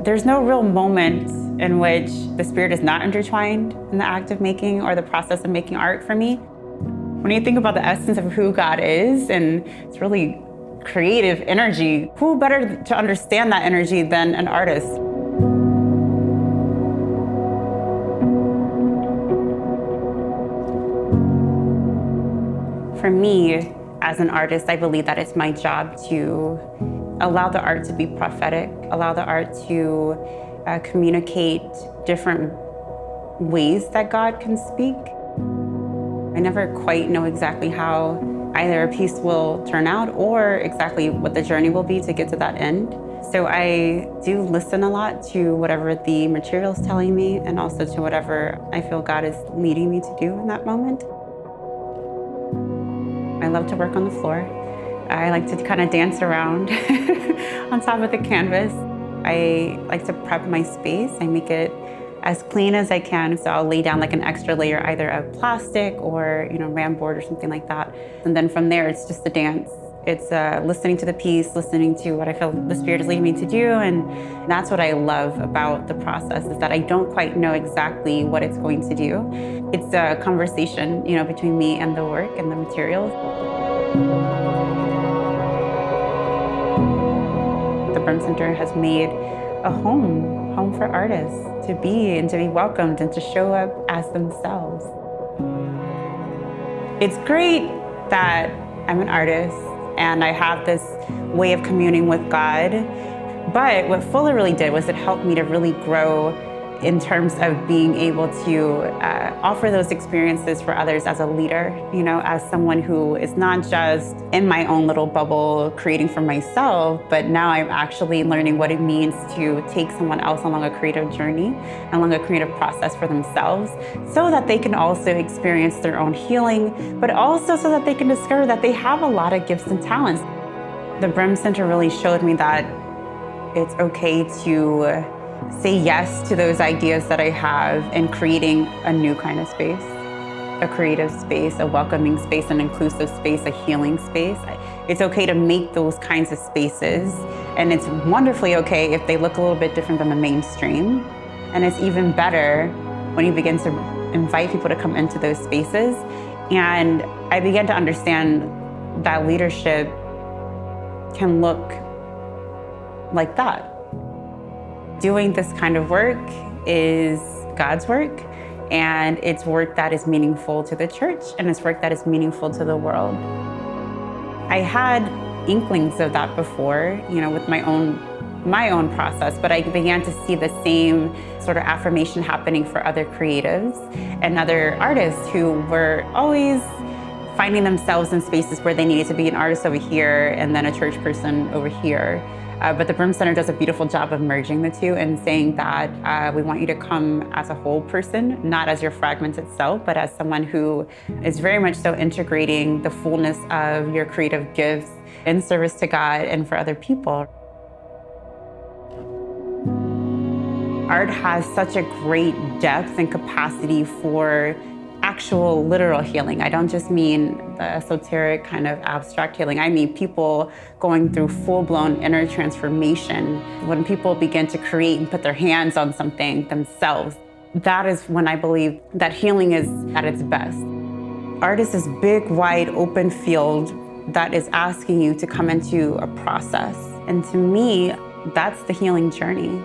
There's no real moment in which the spirit is not intertwined in the act of making or the process of making art for me. When you think about the essence of who God is, and it's really creative energy, who better to understand that energy than an artist? For me, as an artist, I believe that it's my job to allow the art to be prophetic, allow the art to communicate different ways that God can speak. I never quite know exactly how either a piece will turn out or exactly what the journey will be to get to that end. So I do listen a lot to whatever the material is telling me, and also to whatever I feel God is leading me to do in that moment. I love to work on the floor. I like to kind of dance around on top of the canvas. I like to prep my space. I make it as clean as I can. So I'll lay down like an extra layer, either of plastic or ram board or something like that. And then from there, it's just a dance. It's listening to the piece, listening to what I feel the spirit is leading me to do. And that's what I love about the process, is that I don't quite know exactly what it's going to do. It's a conversation, between me and the work and the materials. The Brim Center has made a home for artists to be and to be welcomed and to show up as themselves. It's great that I'm an artist and I have this way of communing with God, but what Fuller really did was it helped me to really grow in terms of being able to offer those experiences for others as a leader, as someone who is not just in my own little bubble creating for myself, but now I'm actually learning what it means to take someone else along a creative journey, along a creative process for themselves, so that they can also experience their own healing, but also so that they can discover that they have a lot of gifts and talents. The Brim Center really showed me that it's okay to say yes to those ideas that I have in creating a new kind of space, a creative space, a welcoming space, an inclusive space, a healing space. It's okay to make those kinds of spaces, and it's wonderfully okay if they look a little bit different than the mainstream. And it's even better when you begin to invite people to come into those spaces. And I began to understand that leadership can look like that. Doing this kind of work is God's work, and it's work that is meaningful to the church, and it's work that is meaningful to the world. I had inklings of that before, with my own process, but I began to see the same sort of affirmation happening for other creatives and other artists who were always finding themselves in spaces where they needed to be an artist over here and then a church person over here. But the Brim Center does a beautiful job of merging the two and saying that we want you to come as a whole person, not as your fragment itself, but as someone who is very much so integrating the fullness of your creative gifts in service to God and for other people. Art has such a great depth and capacity for actual literal healing. I don't just mean the esoteric kind of abstract healing. I mean people going through full-blown inner transformation. When people begin to create and put their hands on something themselves, that is when I believe that healing is at its best. Art is this big, wide, open field that is asking you to come into a process. And to me, that's the healing journey.